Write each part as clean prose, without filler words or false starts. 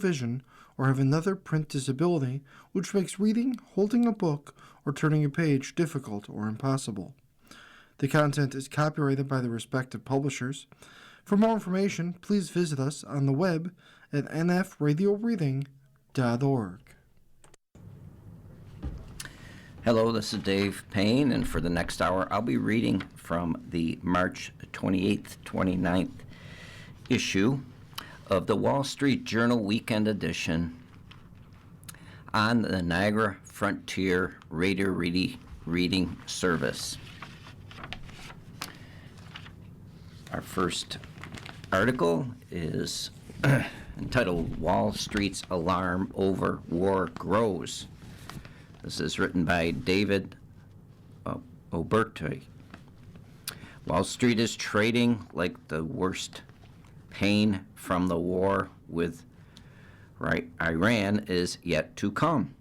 vision or have another print disability, which makes reading, holding a book, or turning a page difficult or impossible. The content is copyrighted by the respective publishers. For more information, please visit us on the web at nfradioreading.org. Hello, this is Dave Payne, and for the next hour, I'll be reading from the March 28th, 29th issue of the Wall Street Journal Weekend Edition on the Niagara Frontier Radio Reading Service. Our first article is entitled Wall Street's Alarm Over War Grows. This is written by David Oberti. Wall Street is trading like the worst pain from the war with Iran is yet to come.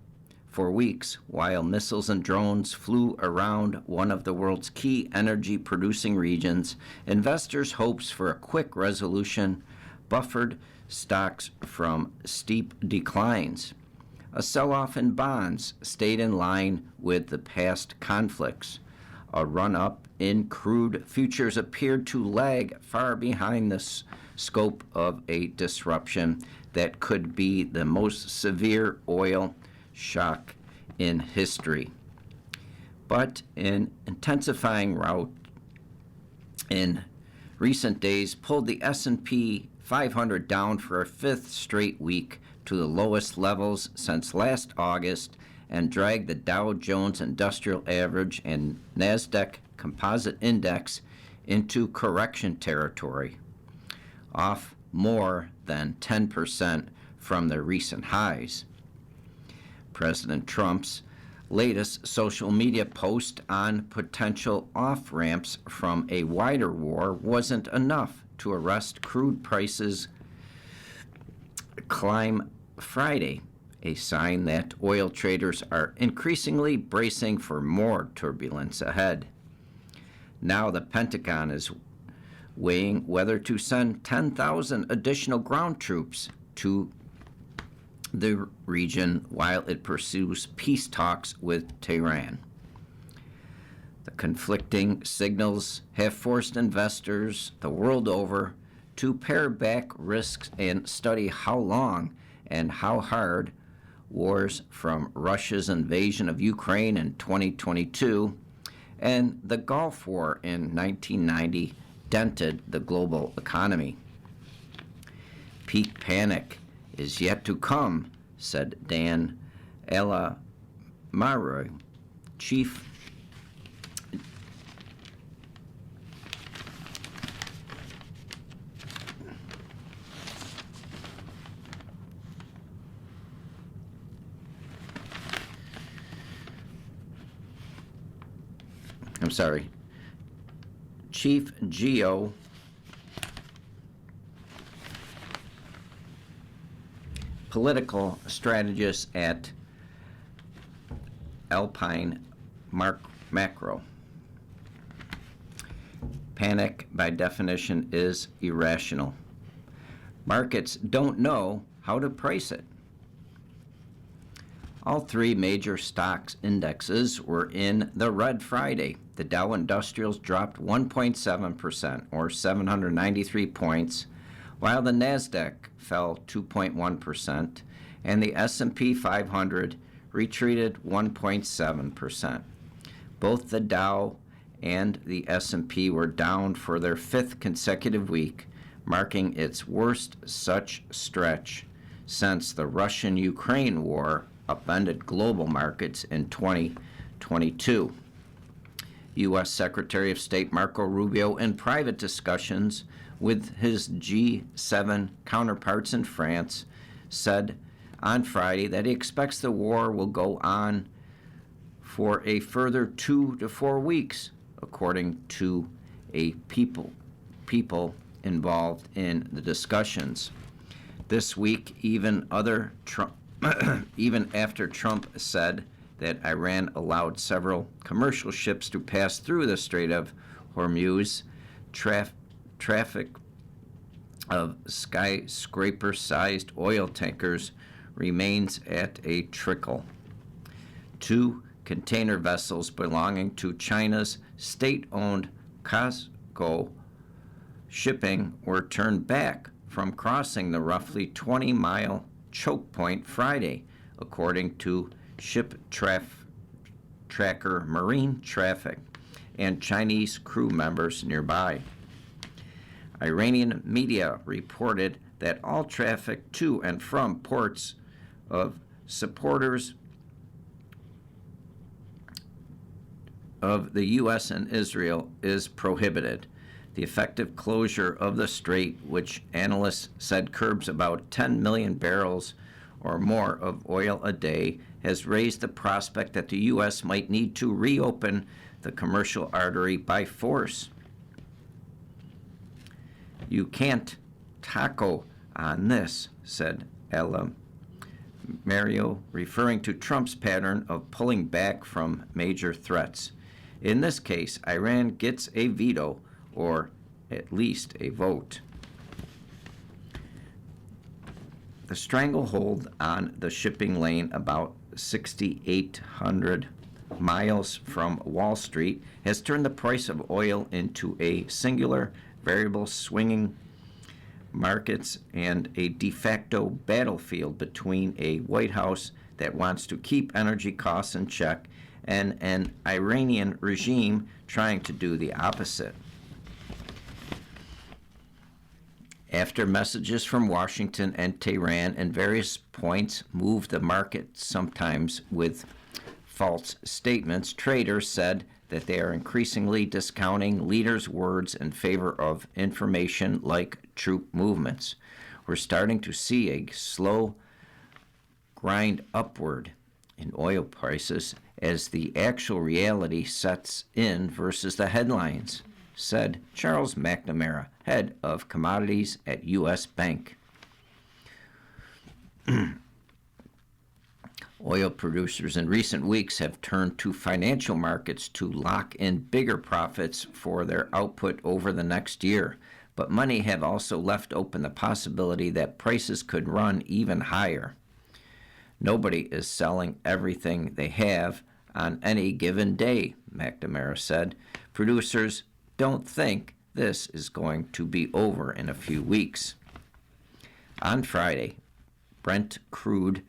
For weeks, while missiles and drones flew around one of the world's key energy-producing regions, investors' hopes for a quick resolution buffered stocks from steep declines. A sell-off in bonds stayed in line with the past conflicts. A run-up in crude futures appeared to lag far behind the scope of a disruption that could be the most severe oil shock in history. But an intensifying rout in recent days pulled the S&P 500 down for a fifth straight week to the lowest levels since last August and dragged the Dow Jones Industrial Average and NASDAQ Composite Index into correction territory, off more than 10% from their recent highs. President Trump's latest social media post on potential off-ramps from a wider war wasn't enough to arrest crude prices climb Friday, a sign that oil traders are increasingly bracing for more turbulence ahead. Now the Pentagon is weighing whether to send 10,000 additional ground troops to the region while it pursues peace talks with Tehran. The conflicting signals have forced investors the world over to pare back risks and study how long and how hard wars from Russia's invasion of Ukraine in 2022 and the Gulf War in 1990 dented the global economy. Peak panic is yet to come, said Dan Alamaro, chief geo political strategist at Alpine Macro. Panic, by definition, is irrational. Markets don't know how to price it. All three major stocks indexes were in the red Friday. The Dow Industrials dropped 1.7%, or 793 points, while the NASDAQ fell 2.1%, and the S&P 500 retreated 1.7%. Both the Dow and the S&P were down for their fifth consecutive week, marking its worst such stretch since the Russian-Ukraine war upended global markets in 2022. U.S. Secretary of State Marco Rubio, in private discussions with his G7 counterparts in France, said on Friday that he expects the war will go on for a further 2 to 4 weeks, according to people involved in the discussions. This week, even after Trump said that Iran allowed several commercial ships to pass through the Strait of Hormuz, traffic of skyscraper-sized oil tankers remains at a trickle. 2 container vessels belonging to China's state-owned COSCO Shipping were turned back from crossing the roughly 20-mile choke point Friday, according to Ship Tracker Marine Traffic and Chinese crew members nearby. Iranian media reported that all traffic to and from ports of supporters of the U.S. and Israel is prohibited. The effective closure of the strait, which analysts said curbs about 10 million barrels or more of oil a day, has raised the prospect that the U.S. might need to reopen the commercial artery by force. "You can't taco on this," said Ella Mario, referring to Trump's pattern of pulling back from major threats. In this case, Iran gets a veto, or at least a vote. The stranglehold on the shipping lane about 6,800 miles from Wall Street has turned the price of oil into a singular, variable swinging markets and a de facto battlefield between a White House that wants to keep energy costs in check and an Iranian regime trying to do the opposite. After messages from Washington and Tehran and various points moved the market, sometimes with false statements, traders said that they are increasingly discounting leaders' words in favor of information like troop movements. We're starting to see a slow grind upward in oil prices as the actual reality sets in versus the headlines, said Charles McNamara, head of commodities at U.S. Bank. Oil producers in recent weeks have turned to financial markets to lock in bigger profits for their output over the next year, but many have also left open the possibility that prices could run even higher. Nobody is selling everything they have on any given day, McNamara said. Producers don't think this is going to be over in a few weeks. On Friday, Brent crude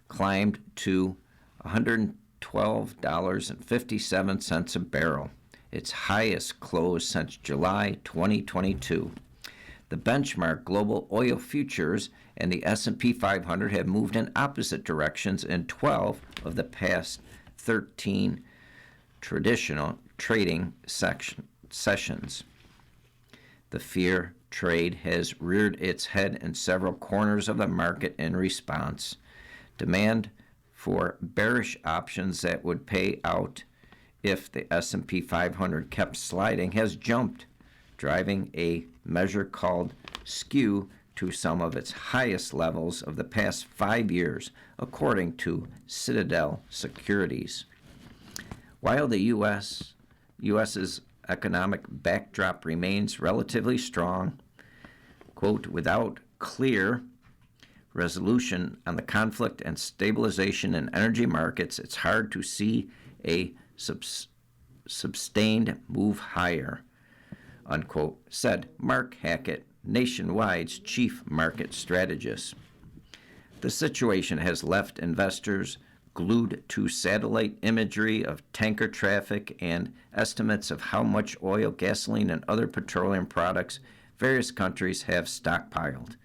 climbed to $112.57 a barrel, its highest close since July 2022. The benchmark global oil futures and the S&P 500 have moved in opposite directions in 12 of the past 13 traditional trading sessions. The fear trade has reared its head in several corners of the market in response. Demand for bearish options that would pay out if the S&P 500 kept sliding has jumped, driving a measure called skew to some of its highest levels of the past 5 years, according to Citadel Securities. While the U.S.'s economic backdrop remains relatively strong, quote, without clear resolution on the conflict and stabilization in energy markets, it's hard to see a sustained move higher, unquote, said Mark Hackett, Nationwide's chief market strategist. The situation has left investors glued to satellite imagery of tanker traffic and estimates of how much oil, gasoline, and other petroleum products various countries have stockpiled.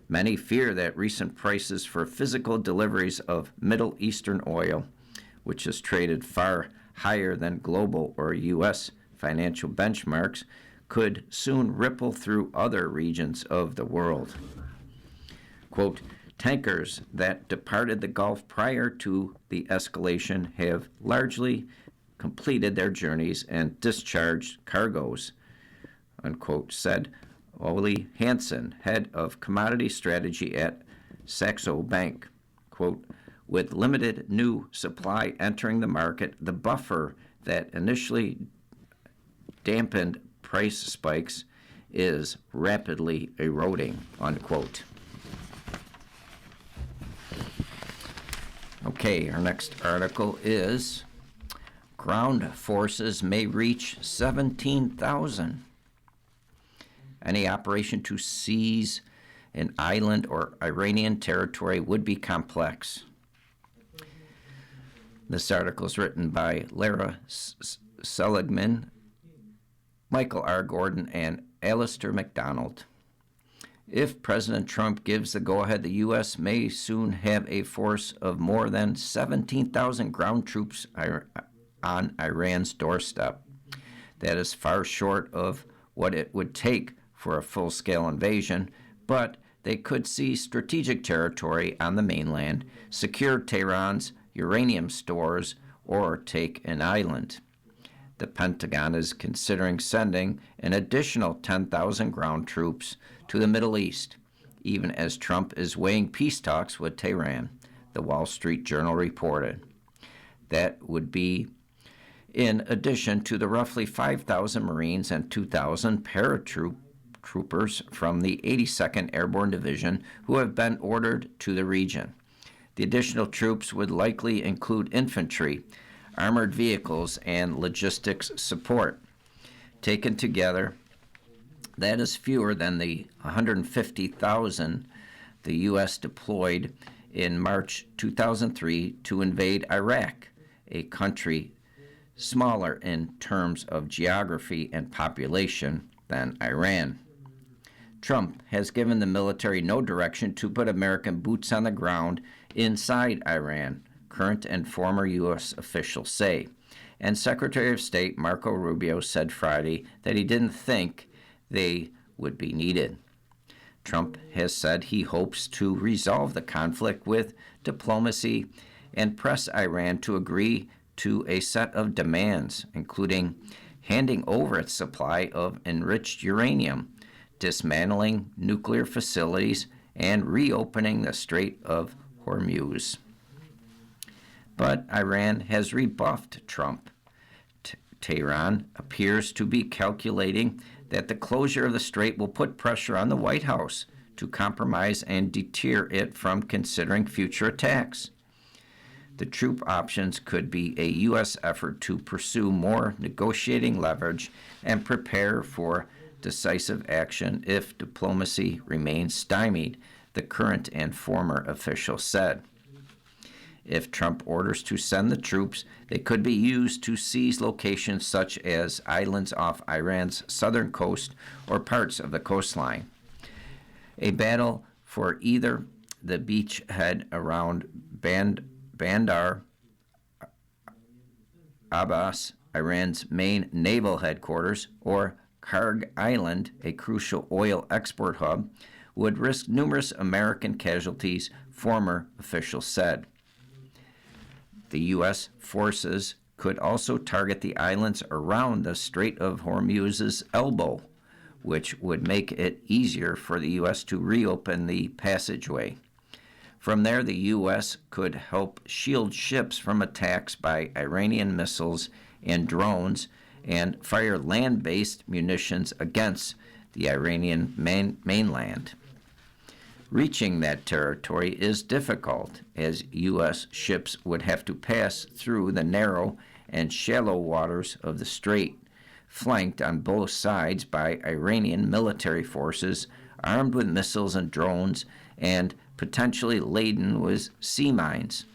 Many fear that recent prices for physical deliveries of Middle Eastern oil, which is traded far higher than global or U.S. financial benchmarks, could soon ripple through other regions of the world. Quote, tankers that departed the Gulf prior to the escalation have largely completed their journeys and discharged cargoes, unquote, said Ole Hansen, head of commodity strategy at Saxo Bank. Quote, with limited new supply entering the market, the buffer that initially dampened price spikes is rapidly eroding, unquote. Okay, our next article is ground forces may reach 17,000. Any operation to seize an island or Iranian territory would be complex. This article is written by Lara Seligman, Michael R. Gordon, and Alistair McDonald. If President Trump gives the go-ahead, the U.S. may soon have a force of more than 17,000 ground troops on Iran's doorstep. That is far short of what it would take for a full-scale invasion, but they could seize strategic territory on the mainland, secure Tehran's uranium stores, or take an island. The Pentagon is considering sending an additional 10,000 ground troops to the Middle East, even as Trump is weighing peace talks with Tehran, the Wall Street Journal reported. That would be in addition to the roughly 5,000 Marines and 2,000 paratroopers from the 82nd Airborne Division who have been ordered to the region. The additional troops would likely include infantry, armored vehicles, and logistics support. Taken together, that is fewer than the 150,000 the U.S. deployed in March 2003 to invade Iraq, a country smaller in terms of geography and population than Iran. Trump has given the military no direction to put American boots on the ground inside Iran, current and former U.S. officials say. And Secretary of State Marco Rubio said Friday that he didn't think they would be needed. Trump has said he hopes to resolve the conflict with diplomacy and press Iran to agree to a set of demands, including handing over its supply of enriched uranium, dismantling nuclear facilities, and reopening the Strait of Hormuz. But Iran has rebuffed Trump. Tehran appears to be calculating that the closure of the strait will put pressure on the White House to compromise and deter it from considering future attacks. The troop options could be a U.S. effort to pursue more negotiating leverage and prepare for decisive action if diplomacy remains stymied, the current and former official said. If Trump orders to send the troops, they could be used to seize locations such as islands off Iran's southern coast or parts of the coastline. A battle for either the beachhead around Bandar Abbas, Iran's main naval headquarters, or Karg Island, a crucial oil export hub, would risk numerous American casualties, former officials said. The U.S. forces could also target the islands around the Strait of Hormuz's elbow, which would make it easier for the U.S. to reopen the passageway. From there, the U.S. could help shield ships from attacks by Iranian missiles and drones and fire land-based munitions against the Iranian mainland. Reaching that territory is difficult, as U.S. ships would have to pass through the narrow and shallow waters of the strait, flanked on both sides by Iranian military forces armed with missiles and drones and potentially laden with sea mines.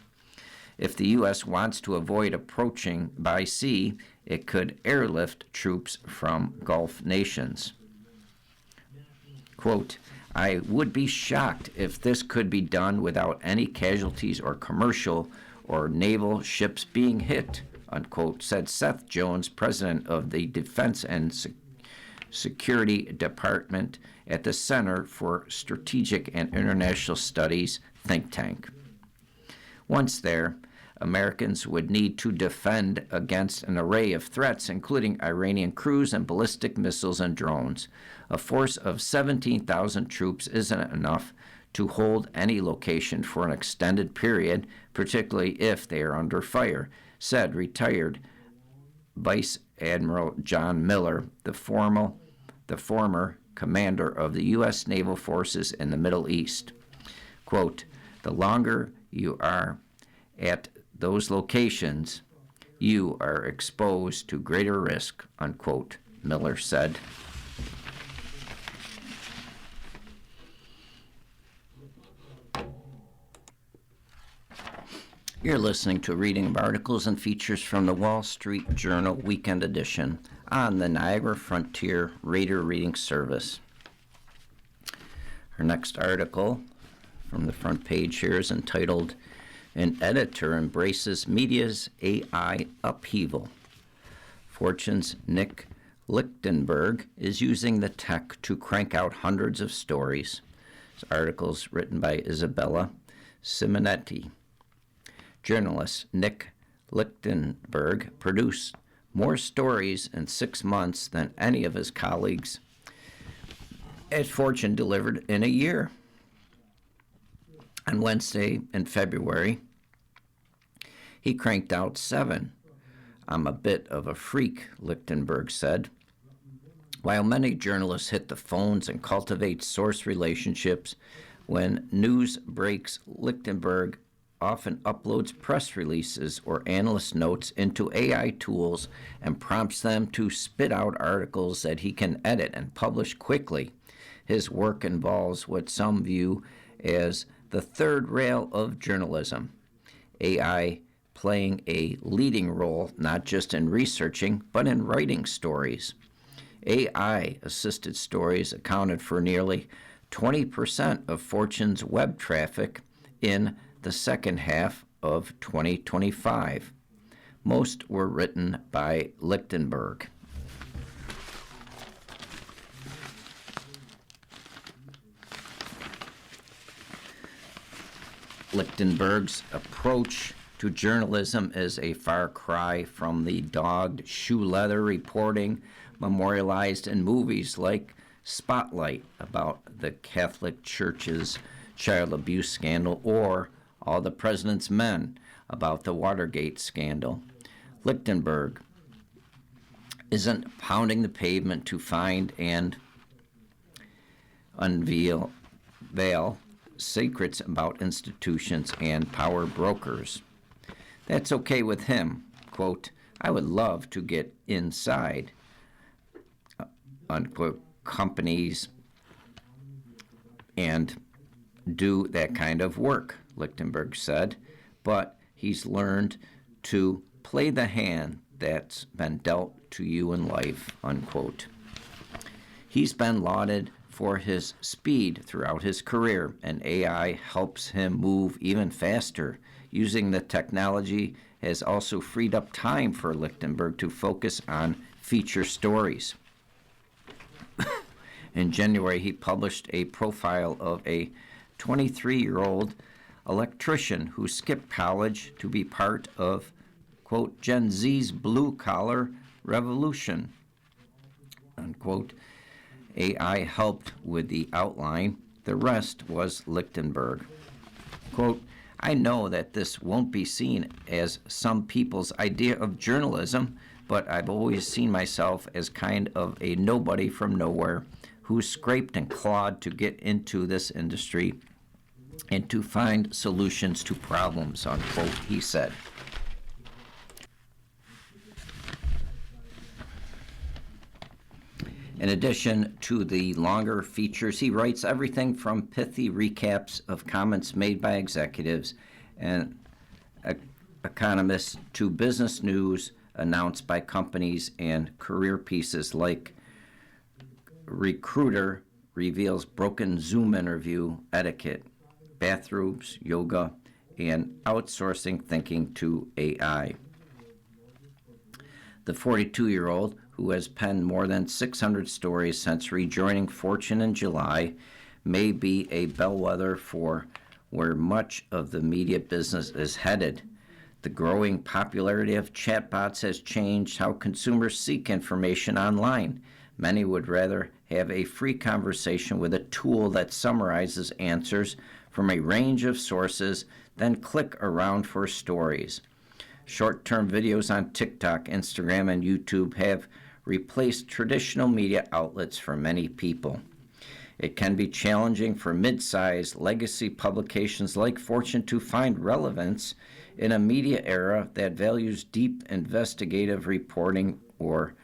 If the U.S. wants to avoid approaching by sea, it could airlift troops from Gulf nations. Quote, I would be shocked if this could be done without any casualties or commercial or naval ships being hit, unquote, said Seth Jones, president of the Defense and Security Department at the Center for Strategic and International Studies think tank. Once there, Americans would need to defend against an array of threats, including Iranian cruise and ballistic missiles and drones. A force of 17,000 troops isn't enough to hold any location for an extended period, particularly if they are under fire, said retired Vice Admiral John Miller, the former commander of the U.S. Naval Forces in the Middle East. Quote, the longer you are at those locations, you are exposed to greater risk, unquote, Miller said. You're listening to a reading of articles and features from the Wall Street Journal Weekend Edition on the Niagara Frontier Reader Reading Service. Our next article from the front page here is entitled, An Editor Embraces Media's AI Upheaval. Fortune's Nick Lichtenberg is using the tech to crank out hundreds of stories. This article is written by Isabella Simonetti. Journalist Nick Lichtenberg produced more stories in 6 months than any of his colleagues at Fortune delivered in a year. On Wednesday in February, he cranked out 7. I'm a bit of a freak, Lichtenberg said. While many journalists hit the phones and cultivate source relationships, when news breaks, Lichtenberg often uploads press releases or analyst notes into AI tools and prompts them to spit out articles that he can edit and publish quickly. His work involves what some view as the third rail of journalism, AI playing a leading role not just in researching, but in writing stories. AI-assisted stories accounted for nearly 20% of Fortune's web traffic in the second half of 2025. Most were written by Lichtenberg. Lichtenberg's approach to journalism is a far cry from the dogged shoe leather reporting memorialized in movies like Spotlight about the Catholic Church's child abuse scandal or All the President's Men about the Watergate scandal. Lichtenberg isn't pounding the pavement to find and unveil secrets about institutions and power brokers. That's okay with him. Quote, I would love to get inside, unquote, companies and do that kind of work, Lichtenberg said, but he's learned to play the hand that's been dealt to you in life, unquote. He's been lauded for his speed throughout his career, and AI helps him move even faster. Using the technology has also freed up time for Lichtenberg to focus on feature stories. In January, he published a profile of a 23-year-old electrician who skipped college to be part of, quote, Gen Z's blue-collar revolution, unquote. AI helped with the outline. The rest was Lichtenberg. Quote, I know that this won't be seen as some people's idea of journalism, but I've always seen myself as kind of a nobody from nowhere who scraped and clawed to get into this industry and to find solutions to problems, unquote, he said. In addition to the longer features, he writes everything from pithy recaps of comments made by executives and economists to business news announced by companies and career pieces like Recruiter reveals broken Zoom interview etiquette, bathrooms, yoga, and outsourcing thinking to AI. The 42-year-old, who has penned more than 600 stories since rejoining Fortune in July, may be a bellwether for where much of the media business is headed. The growing popularity of chatbots has changed how consumers seek information online. Many would rather have a free conversation with a tool that summarizes answers from a range of sources than click around for stories. Short-term videos on TikTok, Instagram, and YouTube have replaced traditional media outlets for many people. It can be challenging for mid-sized legacy publications like Fortune to find relevance in a media era that values deep investigative reporting or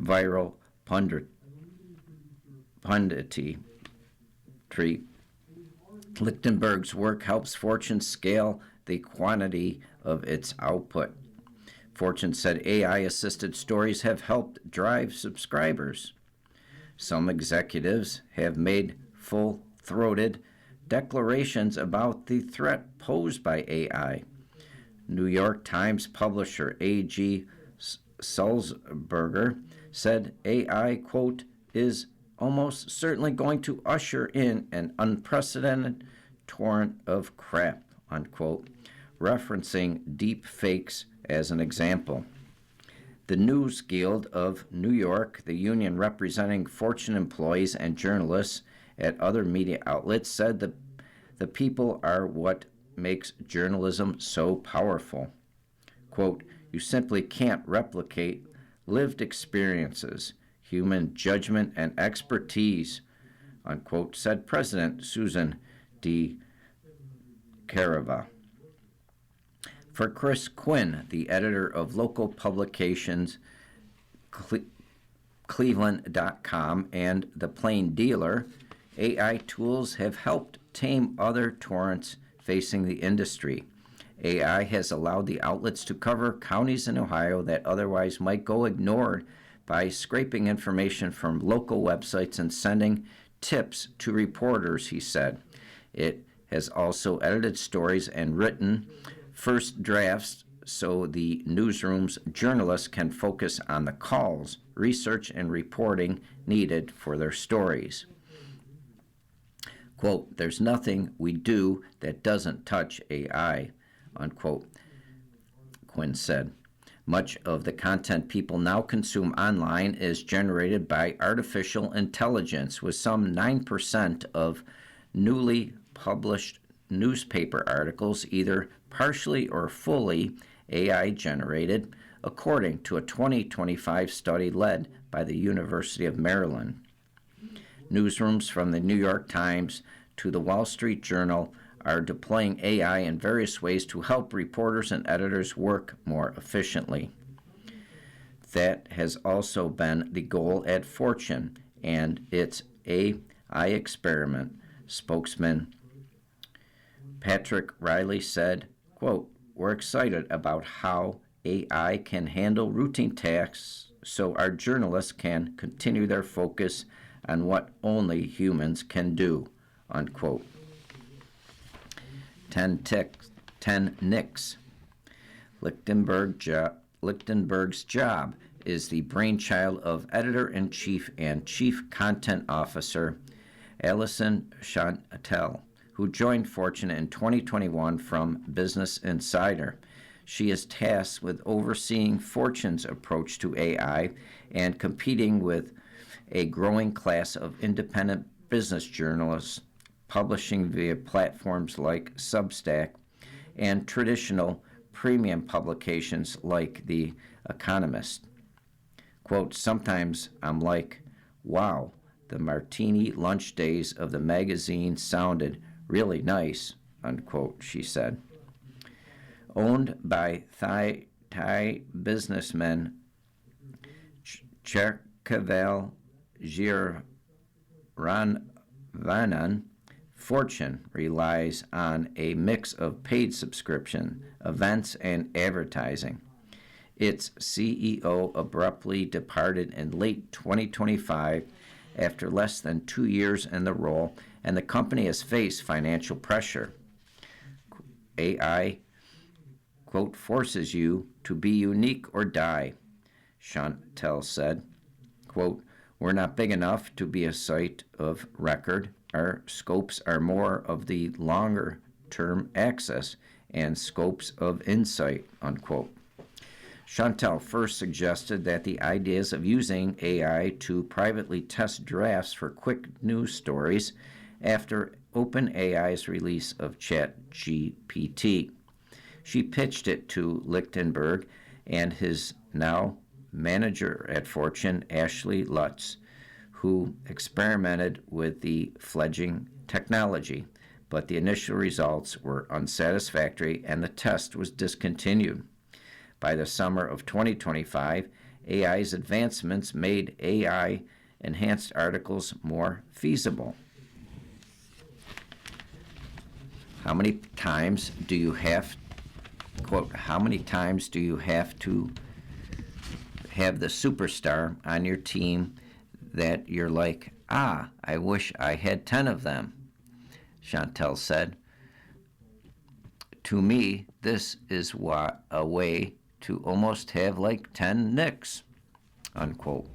viral punditry. Lichtenberg's work helps Fortune scale the quantity of its output. Fortune said AI-assisted stories have helped drive subscribers. Some executives have made full-throated declarations about the threat posed by AI. New York Times publisher A.G. Sulzberger said AI, quote, is almost certainly going to usher in an unprecedented torrent of crap, unquote, referencing deep fakes as an example. The News Guild of New York, the union representing Fortune employees and journalists at other media outlets, said that the people are what makes journalism so powerful. Quote, you simply can't replicate lived experiences, human judgment, and expertise, unquote, said President Susan D. Carava. For Chris Quinn, the editor of local publications Cleveland.com and The Plain Dealer, AI tools have helped tame other torrents facing the industry. AI has allowed the outlets to cover counties in Ohio that otherwise might go ignored by scraping information from local websites and sending tips to reporters, he said. It has also edited stories and written first drafts so the newsroom's journalists can focus on the calls, research, and reporting needed for their stories. Quote, there's nothing we do that doesn't touch AI, unquote, Quinn said. Much of the content people now consume online is generated by artificial intelligence, with some 9% of newly published newspaper articles either partially or fully AI generated, according to a 2025 study led by the University of Maryland. Newsrooms from the New York Times to the Wall Street Journal are deploying AI in various ways to help reporters and editors work more efficiently. That has also been the goal at Fortune and its AI experiment, spokesman Patrick Riley said, quote, we're excited about how AI can handle routine tasks so our journalists can continue their focus on what only humans can do, unquote. 10 nicks. Lichtenberg's job is the brainchild of editor-in-chief and chief content officer Alison Chantel, who joined Fortune in 2021 from Business Insider. She is tasked with overseeing Fortune's approach to AI and competing with a growing class of independent business journalists publishing via platforms like Substack and traditional premium publications like The Economist. Quote, sometimes I'm like, wow, the martini lunch days of the magazine sounded really nice, unquote, she said. Owned by Thai businessman Cherkaval Giranvanan, Fortune relies on a mix of paid subscription, events, and advertising. Its CEO abruptly departed in late 2025 after less than 2 years in the role, and the company has faced financial pressure. AI, quote, forces you to be unique or die, Chantel said. Quote, we're not big enough to be a site of record. Our scopes are more of the longer-term access and scopes of insight, unquote. Chantel first suggested that the ideas of using AI to privately test drafts for quick news stories after OpenAI's release of ChatGPT. She pitched it to Lichtenberg and his now manager at Fortune, Ashley Lutz, who experimented with the fledgling technology, but the initial results were unsatisfactory and the test was discontinued. By the summer of 2025, AI's advancements made AI-enhanced articles more feasible. How many times do you have, quote, how many times do you have to have the superstar on your team that you're like, I wish I had 10 of them, Chantel said. To me, this is a way to almost have like 10 Nicks, unquote.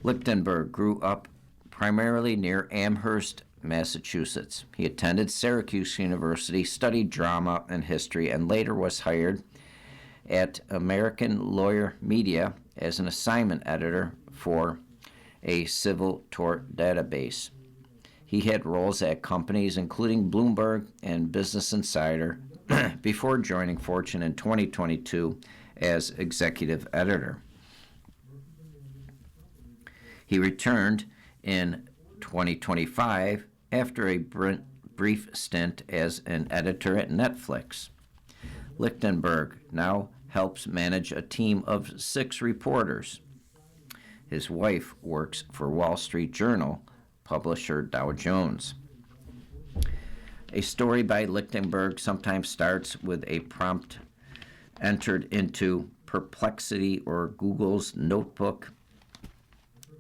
Lichtenberg grew up primarily near Amherst, Massachusetts. He attended Syracuse University, studied drama and history, and later was hired at American Lawyer Media as an assignment editor for a civil tort database. He had roles at companies including Bloomberg and Business Insider before joining Fortune in 2022 as executive editor. He returned in 2025 after a brief stint as an editor at Netflix. Lichtenberg now helps manage a team of 6 reporters. His wife works for Wall Street Journal publisher Dow Jones. A story by Lichtenberg sometimes starts with a prompt entered into Perplexity or Google's Notebook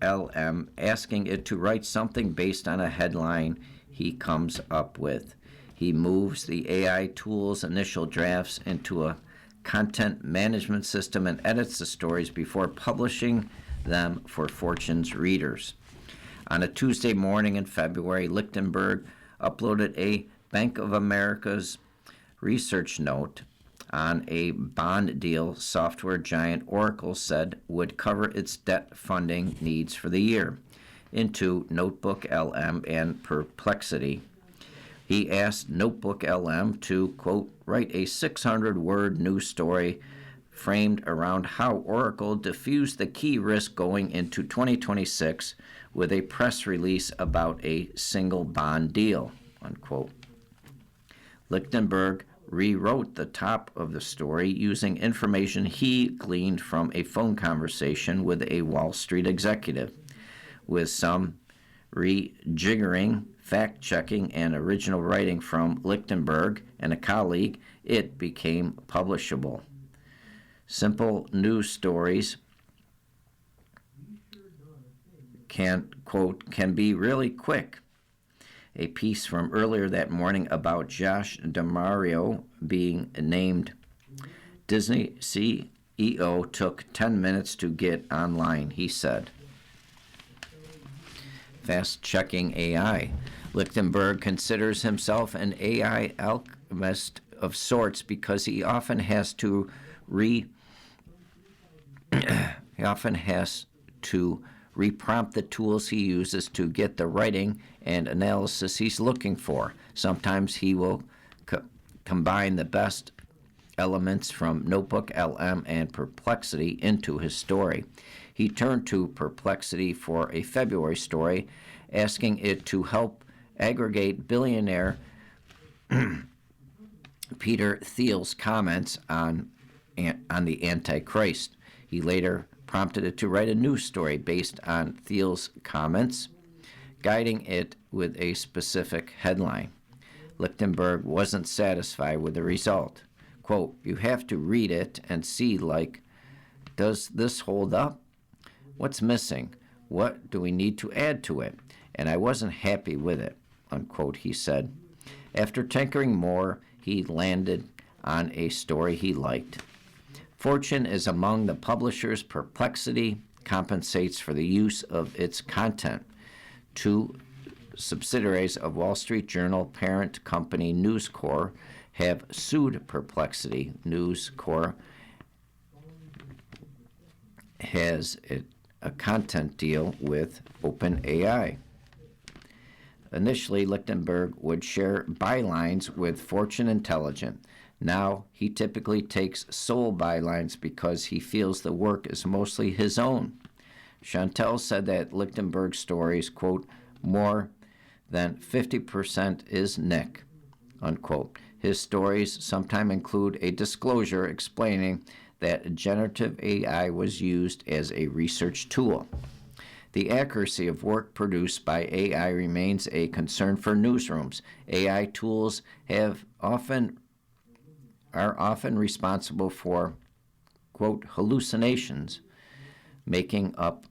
LM, asking it to write something based on a headline he comes up with. He moves the AI tool's initial drafts into a content management system and edits the stories before publishing them for Fortune's readers. On a Tuesday morning in February, Lichtenberg uploaded a Bank of America's research note on a bond deal software giant Oracle said would cover its debt funding needs for the year into Notebook LM and Perplexity. He asked Notebook LM to, quote, write a 600-word news story framed around how Oracle diffused the key risk going into 2026 with a press release about a single bond deal, unquote. Lichtenberg rewrote the top of the story using information he gleaned from a phone conversation with a Wall Street executive. With some rejiggering, fact-checking, and original writing from Lichtenberg and a colleague, it became publishable. Simple news stories can be really quick. A piece from earlier that morning about Josh D'Amario being named Disney CEO took 10 minutes to get online, he said. Fast-checking AI. Lichtenberg considers himself an AI alchemist of sorts because he often has to reprompt the tools he uses to get the writing and analysis he's looking for. Sometimes he will combine the best elements from Notebook LM and Perplexity into his story. He turned to Perplexity for a February story, asking it to help aggregate billionaire Peter Thiel's comments on the Antichrist. He later prompted it to write a news story based on Thiel's comments, guiding it with a specific headline. Lichtenberg wasn't satisfied with the result. Quote, you have to read it and see, like, does this hold up? What's missing? What do we need to add to it? And I wasn't happy with it, unquote, he said. After tinkering more, he landed on a story he liked. Fortune is among the publishers. Perplexity compensates for the use of its content. 2 subsidiaries of Wall Street Journal parent company News Corp have sued Perplexity. News Corp has a content deal with OpenAI. Initially, Lichtenberg would share bylines with Fortune Intelligence. Now he typically takes sole bylines because he feels the work is mostly his own. Chantel said that Lichtenberg's stories, quote, more than 50% is Nick, unquote. His stories sometimes include a disclosure explaining that generative AI was used as a research tool. The accuracy of work produced by AI remains a concern for newsrooms. AI tools are often responsible for, quote, hallucinations, making up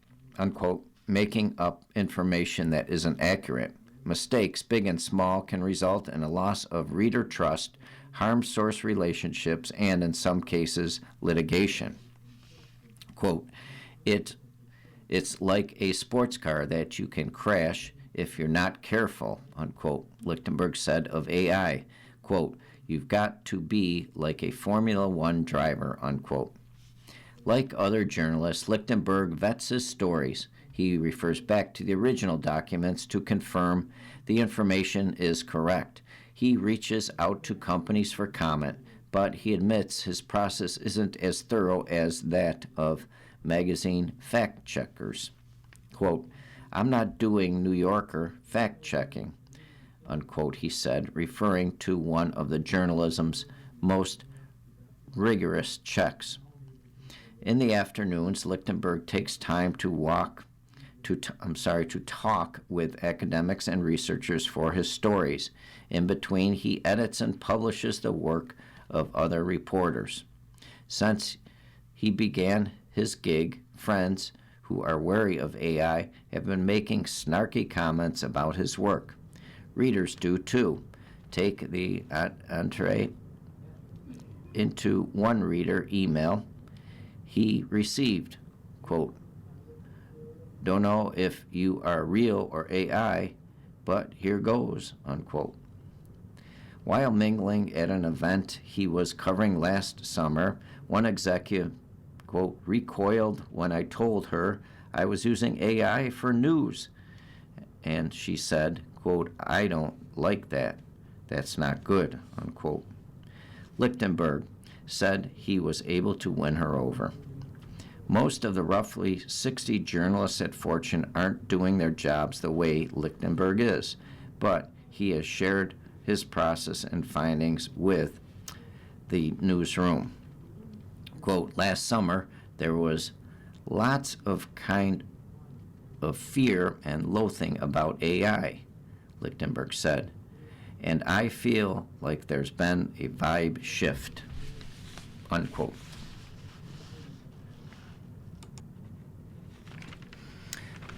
information that isn't accurate. Mistakes, big and small, can result in a loss of reader trust, harm source relationships, and in some cases, litigation. Quote, it's like a sports car that you can crash if you're not careful, unquote, Lichtenberg said of AI. Quote, you've got to be like a Formula One driver, unquote. Like other journalists, Lichtenberg vets his stories. He refers back to the original documents to confirm the information is correct. He reaches out to companies for comment, but he admits his process isn't as thorough as that of magazine fact checkers. Quote, I'm not doing New Yorker fact checking, unquote, he said, referring to one of the journalism's most rigorous checks. In the afternoons, Lichtenberg takes time to talk with academics and researchers for his stories. In between, he edits and publishes the work of other reporters. Since he began his gig, friends who are wary of AI have been making snarky comments about his work. Readers do too. Take the entree into one reader email he received, quote, don't know if you are real or AI, but here goes, unquote. While mingling at an event he was covering last summer, one executive, quote, recoiled when I told her I was using AI for news. And she said, quote, I don't like that. That's not good, unquote. Lichtenberg said he was able to win her over. Most of the roughly 60 journalists at Fortune aren't doing their jobs the way Lichtenberg is, but he has shared his process and findings with the newsroom. Quote, last summer, there was lots of kind of fear and loathing about AI, Lichtenberg said, and I feel like there's been a vibe shift, unquote.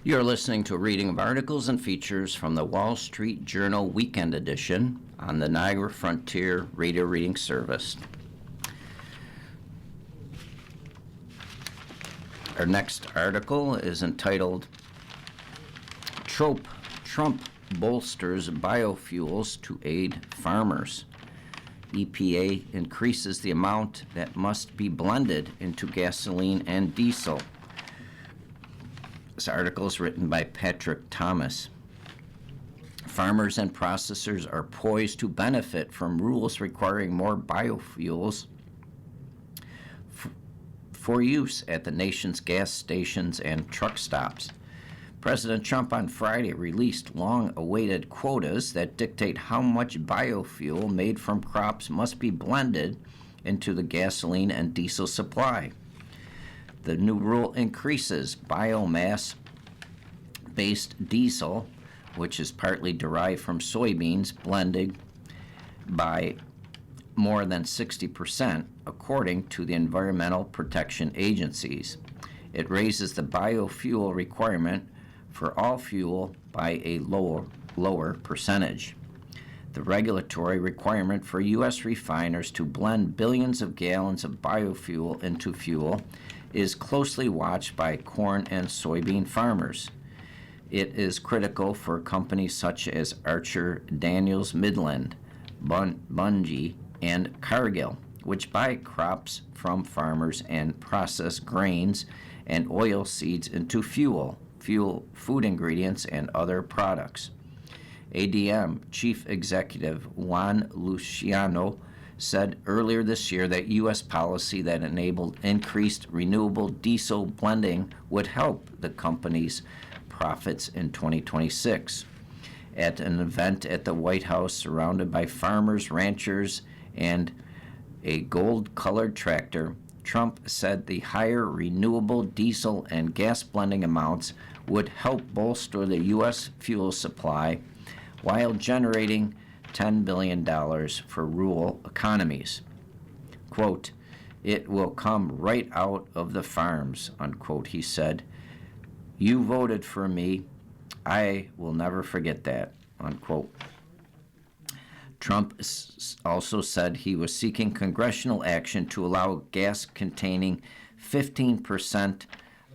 You're listening to a reading of articles and features from the Wall Street Journal Weekend Edition on the Niagara Frontier Radio Reading Service. Our next article is entitled Trump Bolsters Biofuels to Aid Farmers. EPA increases the amount that must be blended into gasoline and diesel. This article is written by Patrick Thomas. Farmers and processors are poised to benefit from rules requiring more biofuels for use at the nation's gas stations and truck stops. President Trump on Friday released long-awaited quotas that dictate how much biofuel made from crops must be blended into the gasoline and diesel supply. The new rule increases biomass-based diesel, which is partly derived from soybeans, blended by more than 60%, according to the Environmental Protection Agencies. It raises the biofuel requirement for all fuel by a lower percentage. The regulatory requirement for U.S. refiners to blend billions of gallons of biofuel into fuel is closely watched by corn and soybean farmers. It is critical for companies such as Archer Daniels Midland, Bunge, and Cargill, which buy crops from farmers and process grains and oil seeds into fuel, food ingredients, and other products. ADM Chief Executive Juan Luciano said earlier this year that U.S. policy that enabled increased renewable diesel blending would help the company's profits in 2026. At an event at the White House surrounded by farmers, ranchers, and a gold-colored tractor, Trump said the higher renewable diesel and gas blending amounts would help bolster the U.S. fuel supply while generating $10 billion for rural economies. Quote, "It will come right out of the farms," unquote, he said. "You voted for me. I will never forget that," unquote. Trump also said he was seeking congressional action to allow gas containing 15%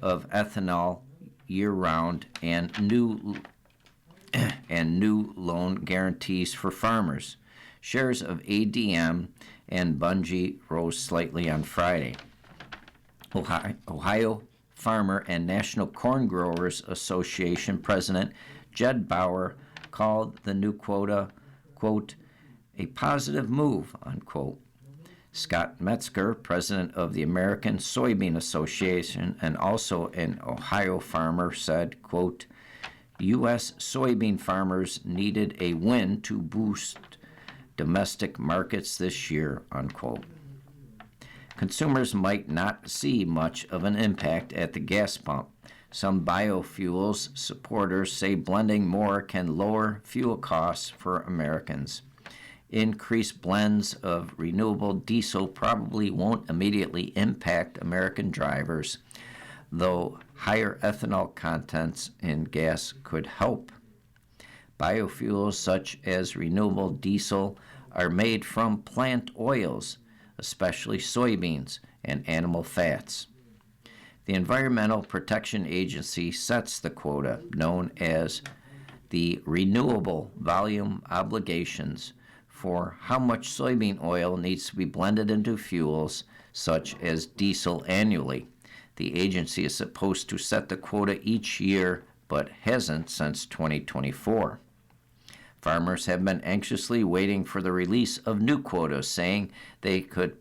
of ethanol year-round and new loan guarantees for farmers. Shares of ADM and Bunge rose slightly on Friday. Ohio Farmer and National Corn Growers Association President Jed Bauer called the new quota, quote, "a positive move," unquote. Scott Metzger, president of the American Soybean Association and also an Ohio farmer, said, quote, "U.S. soybean farmers needed a win to boost domestic markets this year," unquote. Consumers might not see much of an impact at the gas pump. Some biofuels supporters say blending more can lower fuel costs for Americans. Increased blends of renewable diesel probably won't immediately impact American drivers, though higher ethanol contents in gas could help. Biofuels such as renewable diesel are made from plant oils, especially soybeans and animal fats. The Environmental Protection Agency sets the quota, known as the Renewable Volume Obligations, for how much soybean oil needs to be blended into fuels such as diesel annually. The agency is supposed to set the quota each year, but hasn't since 2024. Farmers have been anxiously waiting for the release of new quotas, saying they could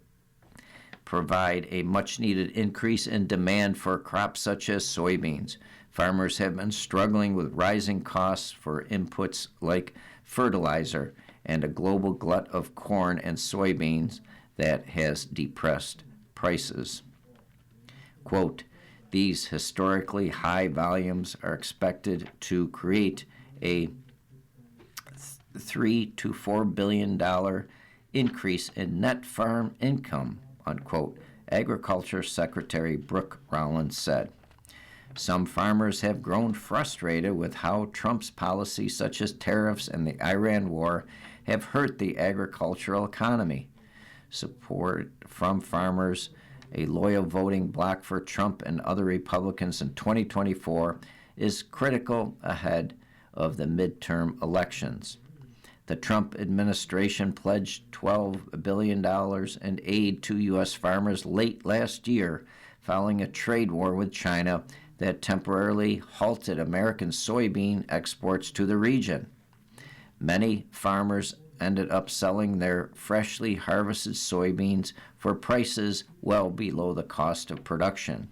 provide a much-needed increase in demand for crops such as soybeans. Farmers have been struggling with rising costs for inputs like fertilizer and a global glut of corn and soybeans that has depressed prices. Quote, "These historically high volumes are expected to create a $3 to $4 billion increase in net farm income," unquote, Agriculture Secretary Brooke Rollins said. Some farmers have grown frustrated with how Trump's policies such as tariffs and the Iran war have hurt the agricultural economy. Support from farmers, a loyal voting bloc for Trump and other Republicans in 2024, is critical ahead of the midterm elections. The Trump administration pledged $12 billion in aid to U.S. farmers late last year, following a trade war with China that temporarily halted American soybean exports to the region. Many farmers ended up selling their freshly harvested soybeans for prices well below the cost of production.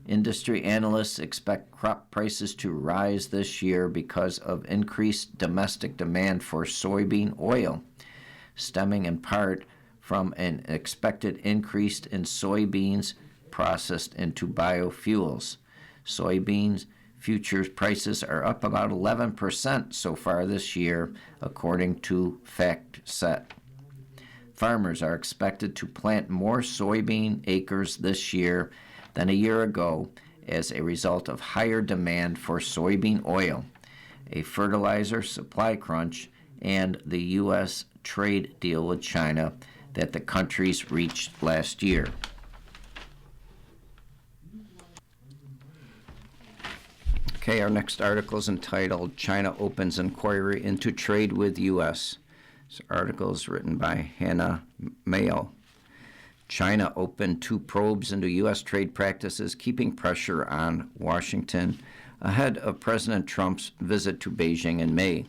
Industry analysts expect crop prices to rise this year because of increased domestic demand for soybean oil, stemming in part from an expected increase in soybeans processed into biofuels. Soybeans futures prices are up about 11% so far this year, according to FactSet. Farmers are expected to plant more soybean acres this year than a year ago as a result of higher demand for soybean oil, a fertilizer supply crunch, and the U.S. trade deal with China that the countries reached last year. Okay, our next article is entitled China Opens Inquiry into Trade with U.S. This article is written by Hannah Mayo. China opened 2 probes into U.S. trade practices, keeping pressure on Washington ahead of President Trump's visit to Beijing in May.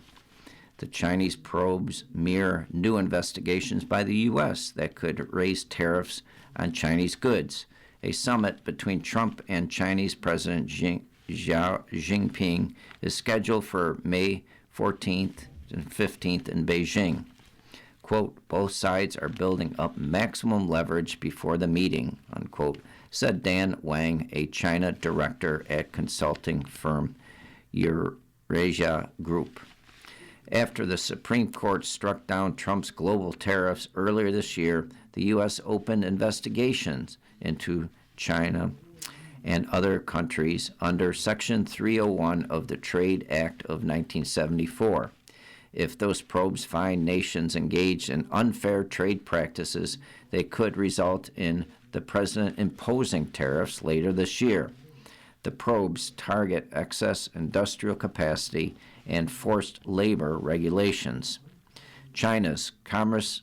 The Chinese probes mirror new investigations by the U.S. that could raise tariffs on Chinese goods. A summit between Trump and Chinese President Xi Jinping is scheduled for May 14th and 15th in Beijing. Quote, both sides are building up maximum leverage before the meeting, unquote, said Dan Wang, a China director at consulting firm Eurasia Group. After the Supreme Court struck down Trump's global tariffs earlier this year, the U.S. opened investigations into China and other countries under Section 301 of the Trade Act of 1974. If those probes find nations engaged in unfair trade practices, they could result in the president imposing tariffs later this year. The probes target excess industrial capacity and forced labor regulations. China's Commerce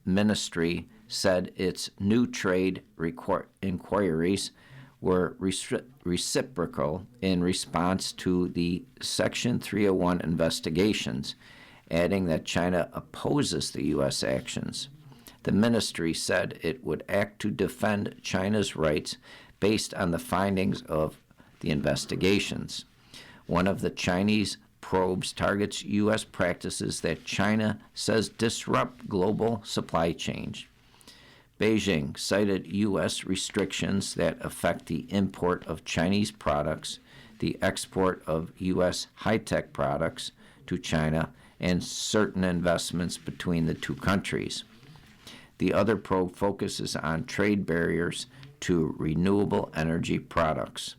Ministry said its new trade inquiries were reciprocal in response to the Section 301 investigations, adding that China opposes the U.S. actions. The ministry said it would act to defend China's rights based on the findings of the investigations. One of the Chinese probes targets U.S. practices that China says disrupt global supply chains. Beijing cited U.S. restrictions that affect the import of Chinese products, the export of U.S. high-tech products to China, and certain investments between the two countries. The other probe focuses on trade barriers to renewable energy products.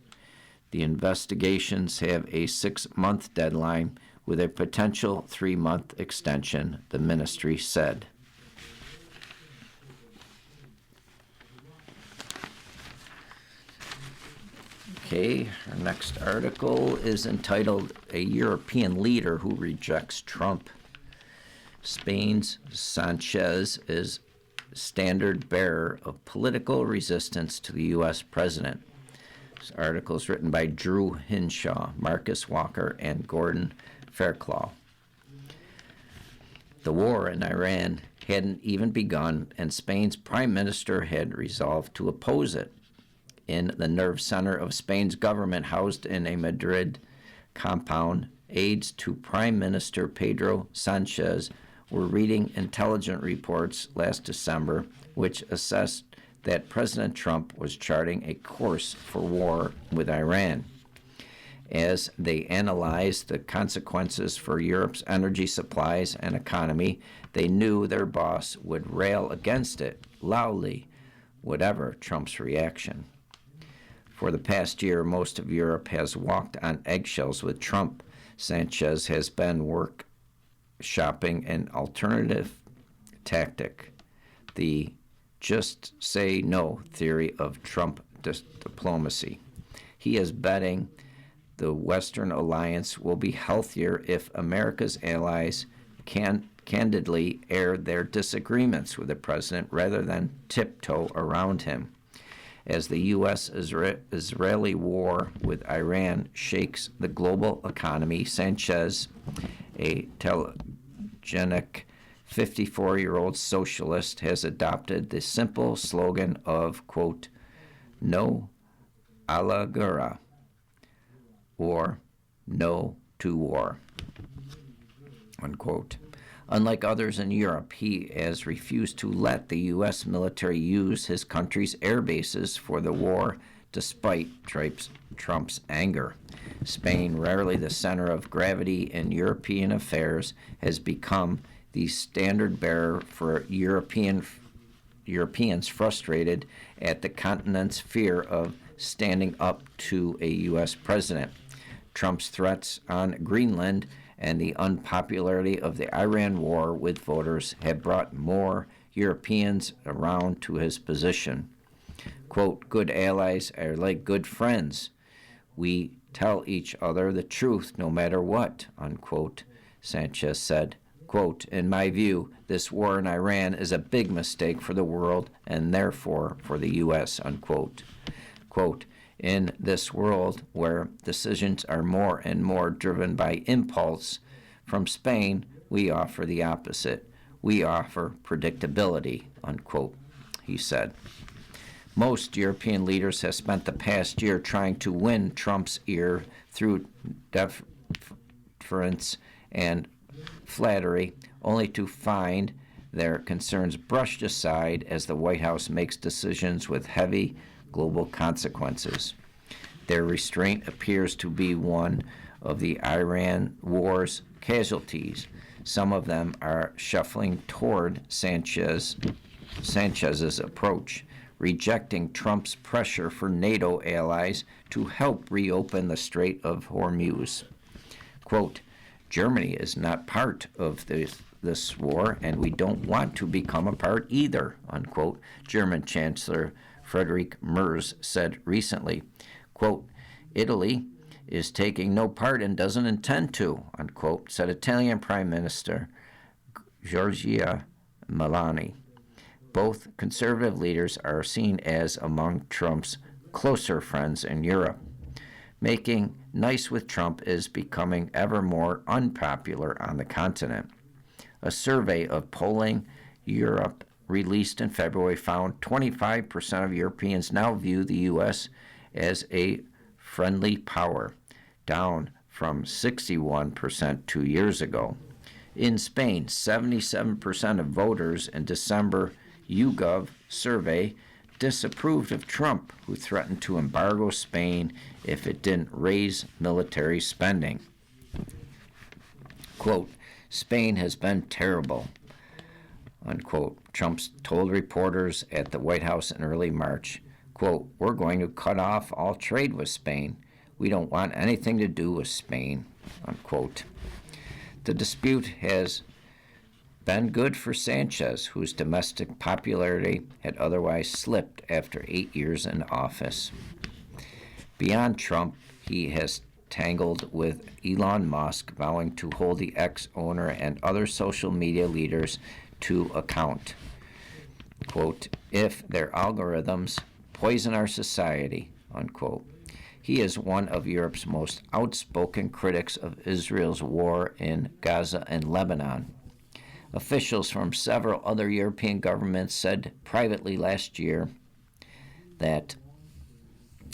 The investigations have a 6-month deadline with a potential 3-month extension, the ministry said. Okay, our next article is entitled A European Leader Who Rejects Trump. Spain's Sanchez is standard bearer of political resistance to the U.S. president. This article is written by Drew Hinshaw, Marcus Walker, and Gordon Fairclough. The war in Iran hadn't even begun, and Spain's prime minister had resolved to oppose it. In the nerve center of Spain's government, housed in a Madrid compound, aides to Prime Minister Pedro Sanchez were reading intelligence reports last December, which assessed that President Trump was charting a course for war with Iran. As they analyzed the consequences for Europe's energy supplies and economy, they knew their boss would rail against it loudly, whatever Trump's reaction. For the past year, most of Europe has walked on eggshells with Trump. Sanchez has been workshopping an alternative tactic, the just say no theory of Trump diplomacy. He is betting the Western alliance will be healthier if America's allies can candidly air their disagreements with the president rather than tiptoe around him. As the U.S.-Israeli war with Iran shakes the global economy, Sanchez, a telegenic 54-year-old socialist, has adopted the simple slogan of, quote, no a la guerra, or no to war, unquote. Unlike others in Europe, he has refused to let the U.S. military use his country's air bases for the war, despite Trump's anger. Spain, rarely the center of gravity in European affairs, has become the standard bearer for Europeans frustrated at the continent's fear of standing up to a U.S. president. Trump's threats on Greenland and the unpopularity of the Iran war with voters have brought more Europeans around to his position. Quote, good allies are like good friends. We tell each other the truth no matter what, unquote, Sanchez said. Quote, in my view, this war in Iran is a big mistake for the world and therefore for the U.S., unquote. Quote, in this world where decisions are more and more driven by impulse, From Spain, we offer the opposite. We offer predictability, unquote, he said. Most European leaders have spent the past year trying to win Trump's ear through deference and flattery, only to find their concerns brushed aside as the White House makes decisions with heavy global consequences. Their restraint appears to be one of the Iran war's casualties. Some of them are shuffling toward Sanchez's approach, rejecting Trump's pressure for NATO allies to help reopen the Strait of Hormuz. Quote, Germany is not part of this war, and we don't want to become a part either, unquote, German Chancellor Friedrich Merz said recently. Quote, Italy is taking no part and doesn't intend to, unquote, said Italian Prime Minister Giorgia Meloni. Both conservative leaders are seen as among Trump's closer friends in Europe. Making nice with Trump is becoming ever more unpopular on the continent. A survey of Polling Europe released in February found 25% of Europeans now view the U.S. as a friendly power, down from 61% 2 years ago. In Spain, 77% of voters in December YouGov survey disapproved of Trump, who threatened to embargo Spain if it didn't raise military spending. Quote, Spain has been terrible, unquote, Trump told reporters at the White House in early March. Quote, we're going to cut off all trade with Spain. We don't want anything to do with Spain, unquote. The dispute has been good for Sanchez, whose domestic popularity had otherwise slipped after 8 years in office. Beyond Trump, he has tangled with Elon Musk, vowing to hold the ex-owner and other social media leaders to account. Quote, if their algorithms poison our society, unquote. He is one of Europe's most outspoken critics of Israel's war in Gaza and Lebanon. Officials from several other European governments said privately last year that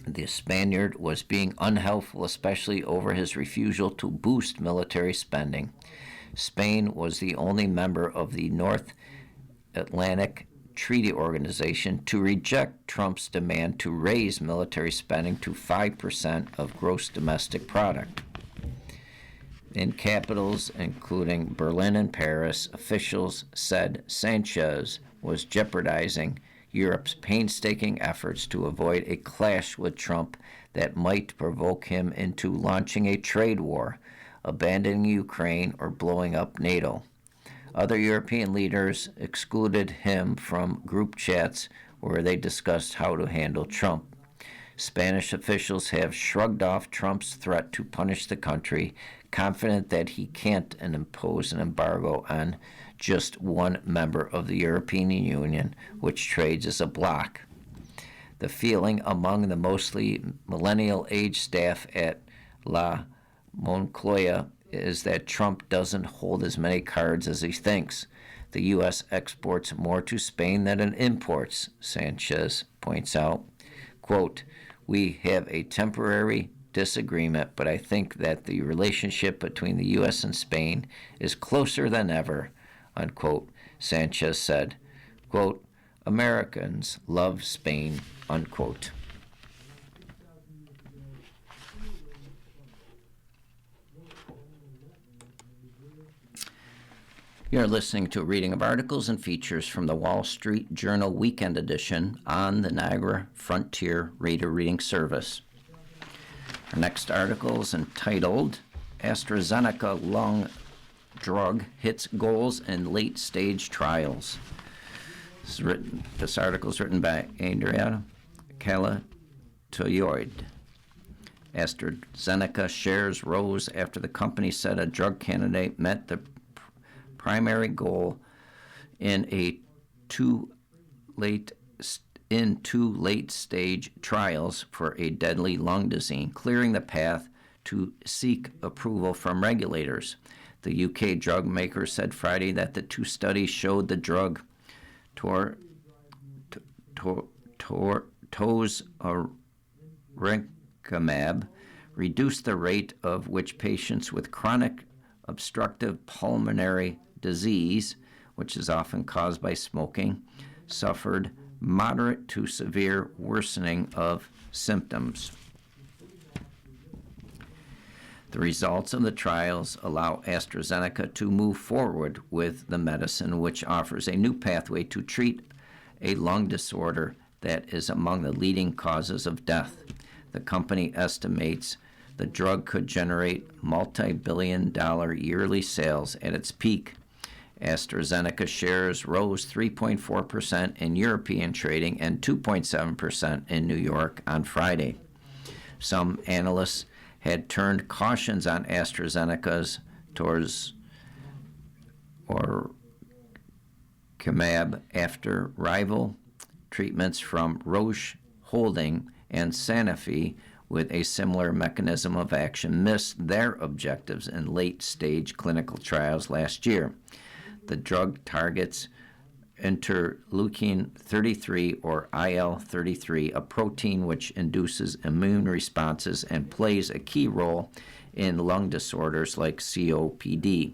the Spaniard was being unhelpful, especially over his refusal to boost military spending. Spain was the only member of the North Atlantic Treaty Organization to reject Trump's demand to raise military spending to 5% of gross domestic product. In capitals, including Berlin and Paris, officials said Sanchez was jeopardizing Europe's painstaking efforts to avoid a clash with Trump that might provoke him into launching a trade war, abandoning Ukraine, or blowing up NATO. Other European leaders excluded him from group chats where they discussed how to handle Trump. Spanish officials have shrugged off Trump's threat to punish the country, confident that he can't impose an embargo on just one member of the European Union, which trades as a bloc. The feeling among the mostly millennial-age staff at La Moncloa is that Trump doesn't hold as many cards as he thinks. The U.S. exports more to Spain than it imports, Sanchez points out. Quote, we have a temporary disagreement, but I think that the relationship between the U.S. and Spain is closer than ever, unquote, Sanchez said. Quote, Americans love Spain, unquote. You're listening to a reading of articles and features from the Wall Street Journal Weekend Edition on the Niagara Frontier Reader Reading Service. Our next article is entitled, AstraZeneca Lung Drug Hits Goals in Late-Stage Trials. This article is written by Andrea Kalatoyoid. AstraZeneca shares rose after the company said a drug candidate met the primary goal in two late-stage trials for a deadly lung disease, clearing the path to seek approval from regulators. The UK drug maker said Friday that the two studies showed the drug tosorincimab reduced the rate of which patients with chronic obstructive pulmonary disease, which is often caused by smoking, suffered moderate to severe worsening of symptoms. The results of the trials allow AstraZeneca to move forward with the medicine, which offers a new pathway to treat a lung disorder that is among the leading causes of death. The company estimates the drug could generate multi-billion-dollar yearly sales at its peak. AstraZeneca shares rose 3.4% in European trading and 2.7% in New York on Friday. Some analysts had turned cautions on AstraZeneca's tosorincimab after rival treatments from Roche Holding and Sanofi with a similar mechanism of action missed their objectives in late-stage clinical trials last year. The drug targets interleukin-33 or IL-33, a protein which induces immune responses and plays a key role in lung disorders like COPD.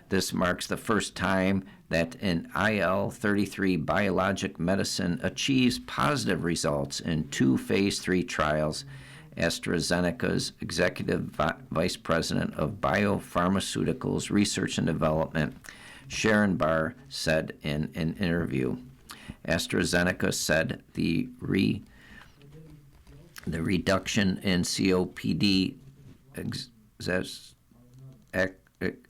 This marks the first time that an IL-33 biologic medicine achieves positive results in two phase 3 trials, AstraZeneca's Executive Vice President of Biopharmaceuticals Research and Development, Sharon Barr, said in an interview. AstraZeneca said the reduction in COPD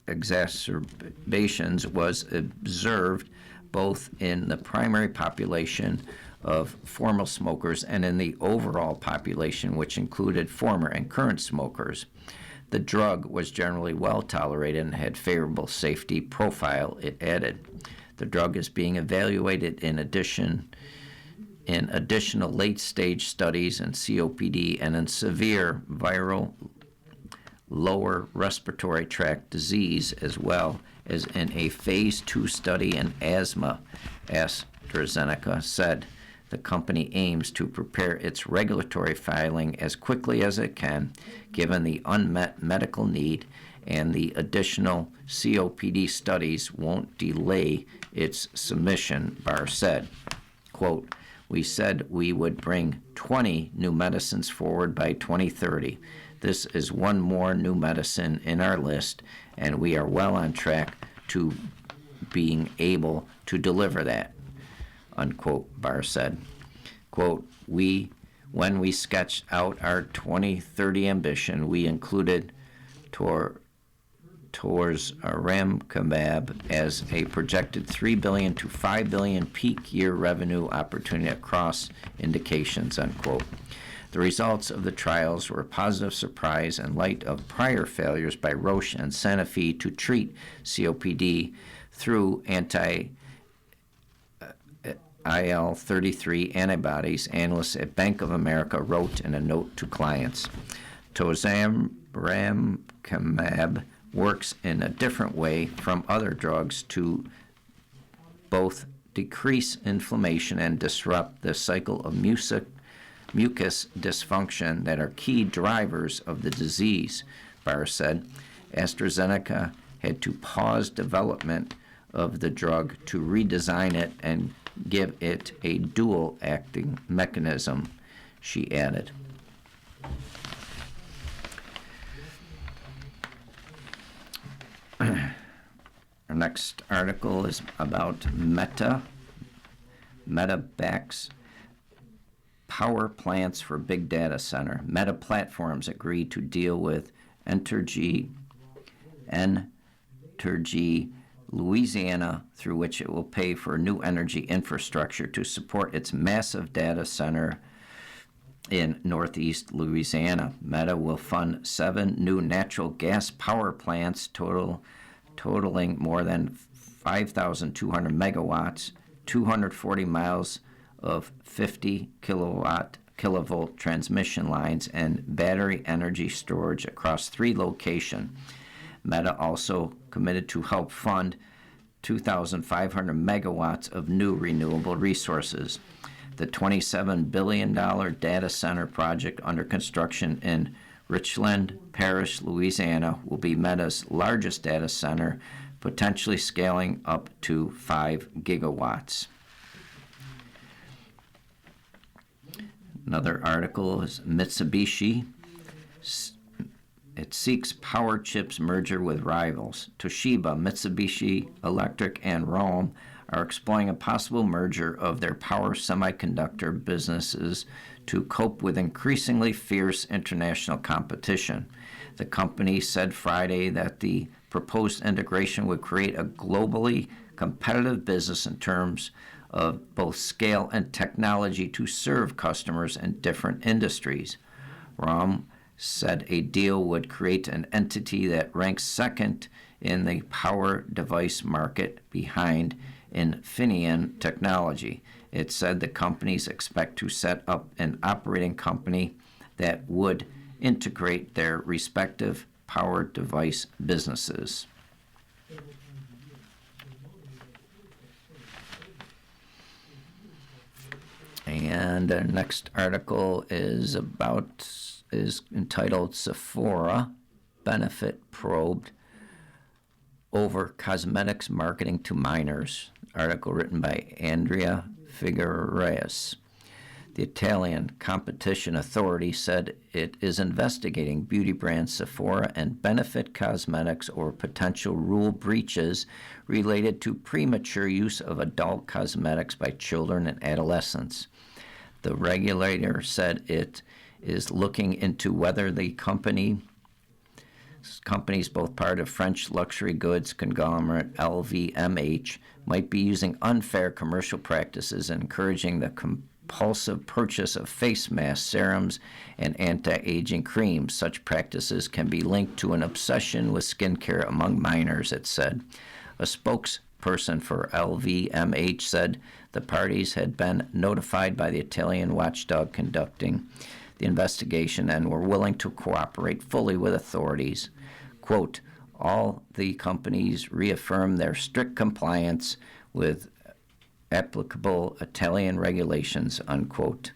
exacerbations was observed both in the primary population of former smokers and in the overall population, which included former and current smokers. The drug was generally well tolerated and had favorable safety profile, it added. The drug is being evaluated in additional late-stage studies in COPD and in severe viral lower respiratory tract disease, as well as in a phase 2 study in asthma, AstraZeneca said. The company aims to prepare its regulatory filing as quickly as it can, given the unmet medical need, and the additional COPD studies won't delay its submission, Barr said. Quote, "We said we would bring 20 new medicines forward by 2030. This is one more new medicine in our list, and we are well on track to being able to deliver that," unquote, Barr said. Quote, when we sketched out our 2030 ambition, we included tosorincimab as a projected $3 billion to $5 billion peak year revenue opportunity across indications, unquote. The results of the trials were a positive surprise in light of prior failures by Roche and Sanofi to treat COPD through IL-33 antibodies, analysts at Bank of America wrote in a note to clients. Tosorincimab works in a different way from other drugs to both decrease inflammation and disrupt the cycle of mucus dysfunction that are key drivers of the disease, Barr said. AstraZeneca had to pause development of the drug to redesign it and give it a dual-acting mechanism, she added. Our next article is about Meta. Meta backs power plants for big data center. Meta Platforms agreed to deal with Entergy Louisiana, through which it will pay for new energy infrastructure to support its massive data center in northeast Louisiana. Meta will fund 7 new natural gas power plants totaling more than 5,200 megawatts, 240 miles of 50 kilovolt transmission lines, and battery energy storage across 3 locations. Meta also committed to help fund 2,500 megawatts of new renewable resources. The $27 billion data center project under construction in Richland Parish, Louisiana, will be Meta's largest data center, potentially scaling up to 5 gigawatts. Another article is Mitsubishi. It seeks power chips merger with rivals. Toshiba, Mitsubishi Electric, and ROHM are exploring a possible merger of their power semiconductor businesses to cope with increasingly fierce international competition. The company said Friday that the proposed integration would create a globally competitive business in terms of both scale and technology to serve customers in different industries. ROHM said a deal would create an entity that ranks second in the power device market behind Infineon Technology. It said the companies expect to set up an operating company that would integrate their respective power device businesses. And the next article is entitled Sephora Benefit Probed Over Cosmetics Marketing to Minors. Article written by Andrea Figueres. The Italian Competition Authority said it is investigating beauty brand Sephora and Benefit Cosmetics over potential rule breaches related to premature use of adult cosmetics by children and adolescents. The regulator said it is looking into whether the companies, both part of French luxury goods conglomerate LVMH, might be using unfair commercial practices and encouraging the compulsive purchase of face masks, serums, and anti-aging creams. Such practices can be linked to an obsession with skincare among minors, it said. A spokesperson for LVMH said the parties had been notified by the Italian watchdog conducting the investigation and were willing to cooperate fully with authorities. Quote, all the companies reaffirm their strict compliance with applicable Italian regulations, unquote.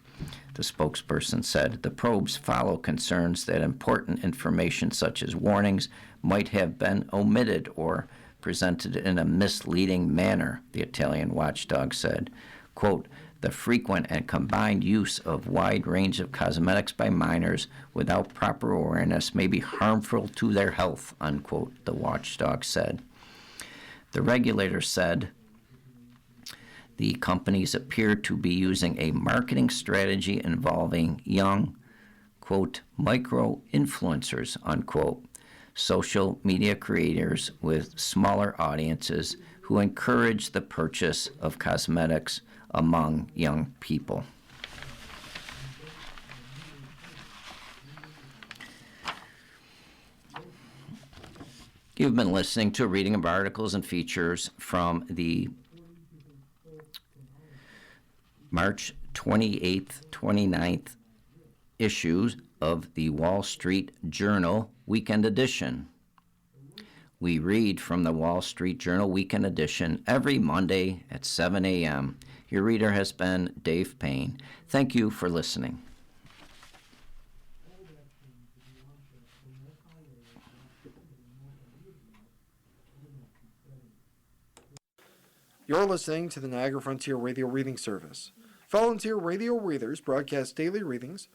The spokesperson said the probes follow concerns that important information such as warnings might have been omitted or presented in a misleading manner, the Italian watchdog said. Quote, the frequent and combined use of wide range of cosmetics by minors without proper awareness may be harmful to their health, unquote, the watchdog said. The regulator said the companies appear to be using a marketing strategy involving young, quote, micro-influencers, unquote, social media creators with smaller audiences who encourage the purchase of cosmetics among young people. You've been listening to a reading of articles and features from the March 28th, 29th issues of the Wall Street Journal Weekend Edition. We read from the Wall Street Journal Weekend Edition every Monday at 7 a.m. Your reader has been Dave Payne. Thank you for listening. You're listening to the Niagara Frontier Radio Reading Service. Volunteer radio readers broadcast daily readings,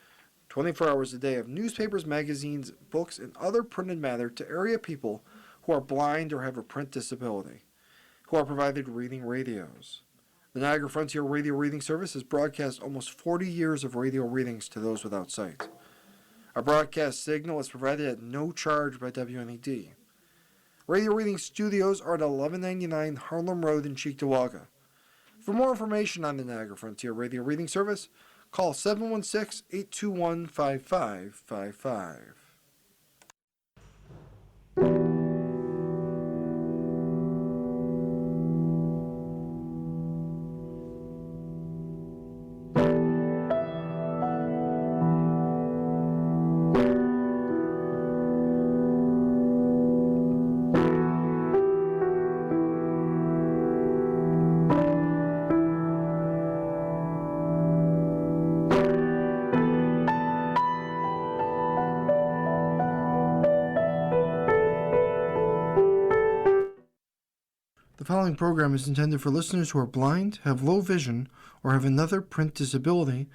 24 hours a day, of newspapers, magazines, books, and other printed matter to area people who are blind or have a print disability, who are provided reading radios. The Niagara Frontier Radio Reading Service has broadcast almost 40 years of radio readings to those without sight. Our broadcast signal is provided at no charge by WNED. Radio Reading Studios are at 1199 Harlem Road in Cheektowaga. For more information on the Niagara Frontier Radio Reading Service, call 716-821-5555. following program is intended for listeners who are blind, have low vision, or have another print disability